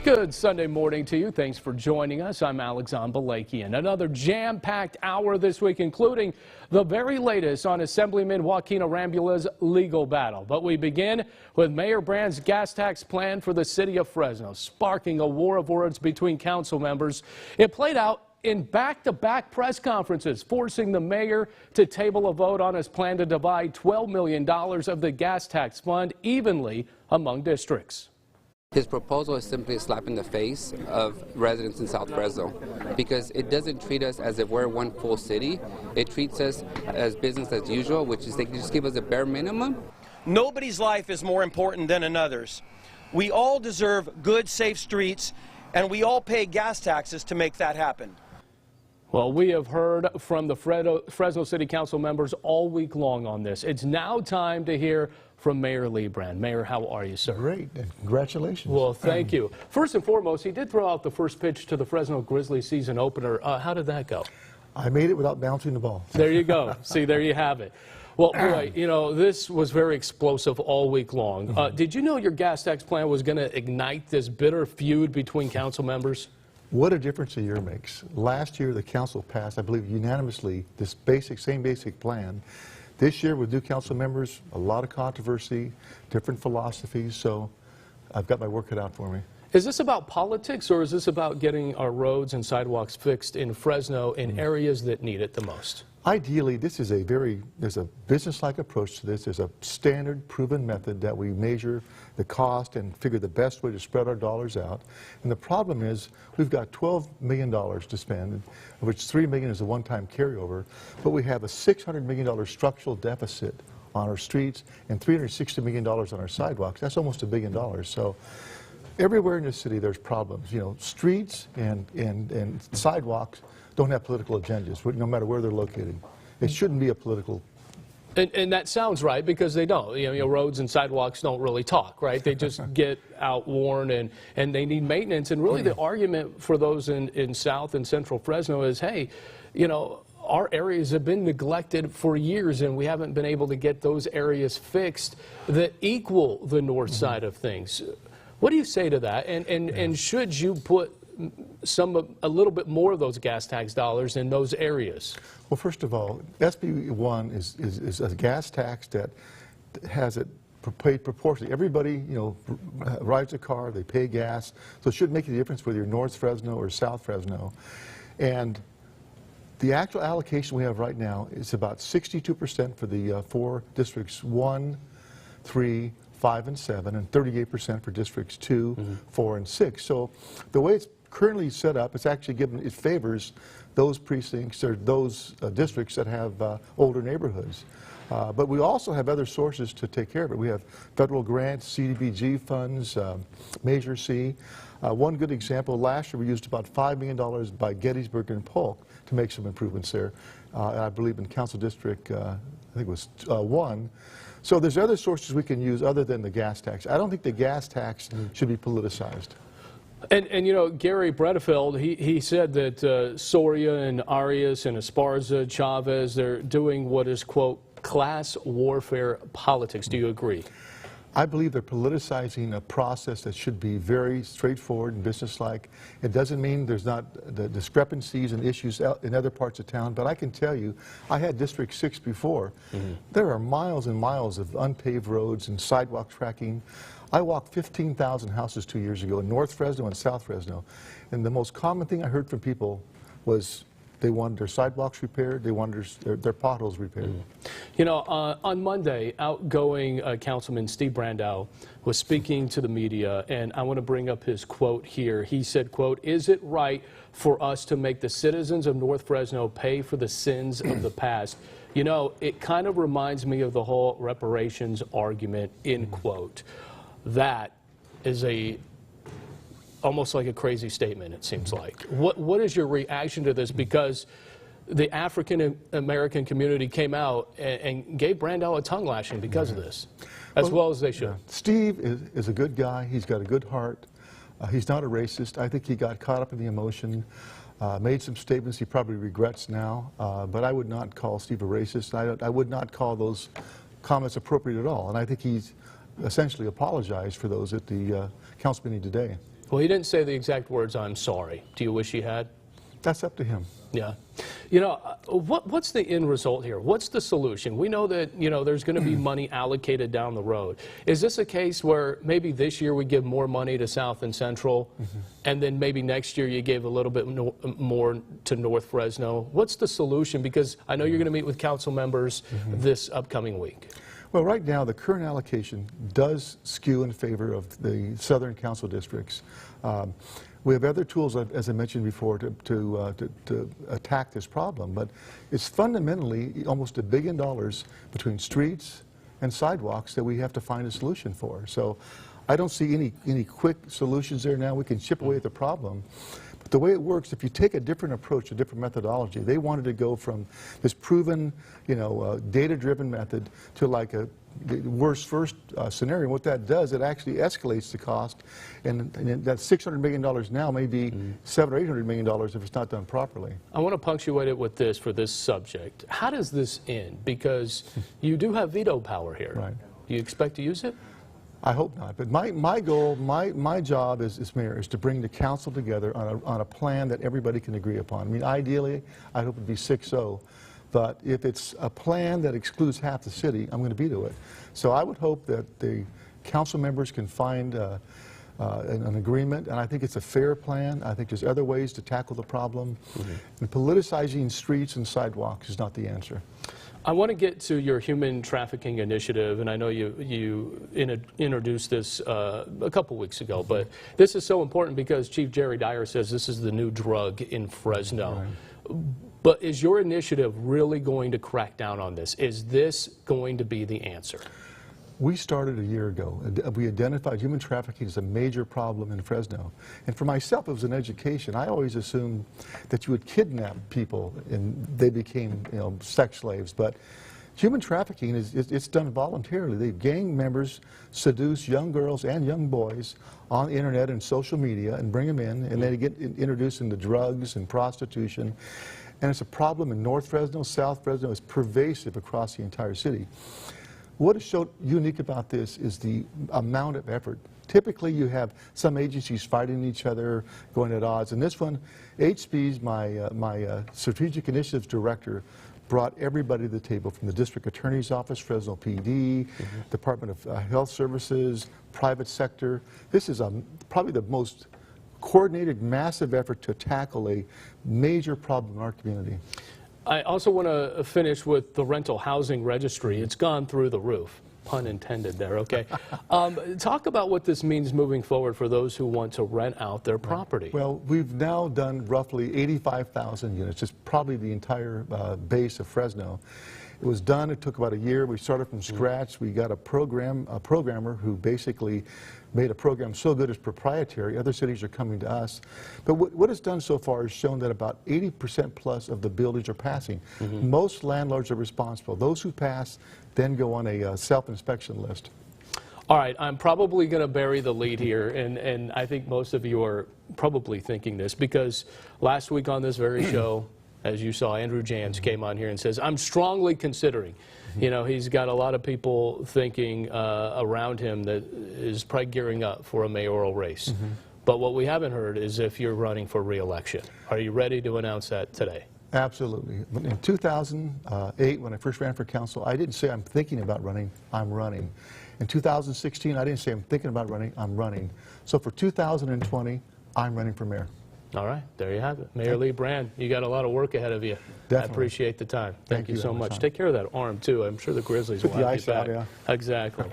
Good Sunday morning to you. Thanks for joining us. I'm Alexander Balakian. Another jam-packed hour this week, including the very latest on Assemblyman Joaquin Arambula's legal battle. But we begin with Mayor Brand's gas tax plan for the city of Fresno, sparking a war of words between council members. It played out in back-to-back press conferences, forcing the mayor to table a vote on his plan to divide $12 million of the gas tax fund evenly among districts. His proposal is simply a slap in the face of residents in South Fresno because it doesn't treat us as if we're one full city. It treats us as business as usual, which is they just give us a bare minimum. Nobody's life is more important than another's. We all deserve good, safe streets, and we all pay gas taxes to make that happen. Well, we have heard from the Fresno City Council members all week long on this. It's now time to hear from Mayor Lee Brand. Mayor, how are you, sir? Great, and congratulations. Well, thank you. First and foremost, he did throw out the first pitch to the Fresno Grizzlies season opener. How did that go? I made it without bouncing the ball. There you go. See, there you have it. Well, boy, you know, this was very explosive all week long. Did you know your gas tax plan was going to ignite this bitter feud between council members? What a difference a year makes. Last year, the council passed, I believe, unanimously this same basic plan. This year, with new council members, a lot of controversy, different philosophies, so I've got my work cut out for me. Is this about politics, or is this about getting our roads and sidewalks fixed in Fresno in areas that need it the most? Ideally, this is there's a business-like approach to this. There's a standard, proven method that we measure the cost and figure the best way to spread our dollars out. And the problem is we've got $12 million to spend, of which $3 million is a one-time carryover, but we have a $600 million structural deficit on our streets and $360 million on our sidewalks. That's almost $1 billion. So everywhere in the city there's problems. You know, streets and sidewalks don't have political agendas, no matter where they're located. It shouldn't be a political. And that sounds right, because they don't. You know, roads and sidewalks don't really talk, right? They just get outworn and they need maintenance. And really the argument for those in South and Central Fresno is, hey, you know, our areas have been neglected for years, and we haven't been able to get those areas fixed that equal the north side of things. What do you say to that? And should you put a little bit more of those gas tax dollars in those areas? Well, first of all, SB 1 is a gas tax that has it paid proportionally. Everybody, you know, rides a car, they pay gas, so it shouldn't make a difference whether you're North Fresno or South Fresno. And the actual allocation we have right now is about 62% for the 4 districts 1, 3, 5, and 7, and 38% for districts 2, 4, and 6. So the way it's currently set up, it's actually it favors those precincts or those districts that have older neighborhoods. But we also have other sources to take care of it. We have federal grants, CDBG funds, Measure C. One good example, last year we used about $5 million by Gettysburg and Polk to make some improvements there. I believe in Council District, I think it was 1. So there's other sources we can use other than the gas tax. I don't think the gas tax should be politicized. And you know, Gary Bredefeld, he said that Soria and Arias and Esparza, Chavez, they're doing what is, quote, class warfare politics. Do you agree? I believe they're politicizing a process that should be very straightforward and businesslike. It doesn't mean there's not the discrepancies and issues in other parts of town, but I can tell you, I had District 6 before. There are miles and miles of unpaved roads and sidewalk tracking. I walked 15,000 houses 2 years ago in North Fresno and South Fresno, and the most common thing I heard from people was they wanted their sidewalks repaired, they wanted their potholes repaired. You know, on Monday, outgoing Councilman Steve Brandow was speaking to the media, and I want to bring up his quote here. He said, quote, "Is it right for us to make the citizens of North Fresno pay for the sins of the past?" You know, it kind of reminds me of the whole reparations argument, end quote. That is almost like a crazy statement, it seems like. What is your reaction to this? Because the African American community came out and gave Brandow a tongue lashing because of this, as well as they should. Yeah. Steve is a good guy. He's got a good heart. He's not a racist. I think he got caught up in the emotion, made some statements he probably regrets now, but I would not call Steve a racist. I would not call those comments appropriate at all, and I think he's essentially apologized for those at the council meeting today. Well, he didn't say the exact words, "I'm sorry." Do you wish he had? That's up to him. Yeah. You know, what's the end result here? What's the solution? We know that, you know, there's going to be money allocated down the road. Is this a case where maybe this year we give more money to South and Central, and then maybe next year you gave a little bit more to North Fresno? What's the solution? Because I know you're going to meet with council members this upcoming week. Well, right now, the current allocation does skew in favor of the southern council districts. We have other tools, as I mentioned before, to attack this problem, but it's fundamentally almost $1 billion between streets and sidewalks that we have to find a solution for. So I don't see any quick solutions there now. We can chip away at the problem. But the way it works, if you take a different approach, a different methodology, they wanted to go from this proven, you know, data-driven method to like the worst first scenario. What that does, it actually escalates the cost, and that $600 million now may be $700 or $800 million if it's not done properly. I want to punctuate it with this for this subject. How does this end? Because you do have veto power here. Right. Do you expect to use it? I hope not. But my goal, my job as mayor is to bring the council together on a plan that everybody can agree upon. I mean, ideally, I hope it'd be 6-0. But if it's a plan that excludes half the city, I'm going to veto it. So I would hope that the council members can find an agreement, and I think it's a fair plan. I think there's other ways to tackle the problem. And politicizing streets and sidewalks is not the answer. I want to get to your human trafficking initiative, and I know you introduced this a couple weeks ago, but this is so important because Chief Jerry Dyer says this is the new drug in Fresno. Right. But is your initiative really going to crack down on this? Is this going to be the answer? We started a year ago. We identified human trafficking as a major problem in Fresno. And for myself, it was an education. I always assumed that you would kidnap people and they became, you know, sex slaves. But human trafficking it's done voluntarily. The gang members seduce young girls and young boys on the internet and social media and bring them in, and they get introduced into drugs and prostitution. And it's a problem in North Fresno, South Fresno. It's pervasive across the entire city. What is so unique about this is the amount of effort. Typically, you have some agencies fighting each other, going at odds. And this one, HB's, my Strategic Initiatives Director, brought everybody to the table, from the District Attorney's Office, Fresno PD, Department of Health Services, private sector. This is probably the most coordinated, massive effort to tackle a major problem in our community. I also want to finish with the rental housing registry. It's gone through the roof. Pun intended there, okay? Talk about what this means moving forward for those who want to rent out their property. Well, we've now done roughly 85,000 units. It's probably the entire base of Fresno. It was done, it took about a year. We started from scratch. We got a programmer who basically made a program so good it's proprietary. Other cities are coming to us. But what it's done so far is shown that about 80% plus of the buildings are passing. Most landlords are responsible. Those who pass then go on a self-inspection list. All right, I'm probably going to bury the lead here, and I think most of you are probably thinking this, because last week on this very show, as you saw, Andrew Jans came on here and says, I'm strongly considering. You know, he's got a lot of people thinking around him that is probably gearing up for a mayoral race. But what we haven't heard is if you're running for re-election. Are you ready to announce that today? Absolutely. In 2008, when I first ran for council, I didn't say I'm thinking about running, I'm running. In 2016, I didn't say I'm thinking about running, I'm running. So for 2020, I'm running for mayor. All right, there you have it. Mayor Lee Brand, you got a lot of work ahead of you. Definitely. I appreciate the time. Thank you so much. Amazon. Take care of that arm, too. I'm sure the Grizzlies will have you back. Out, yeah. Exactly.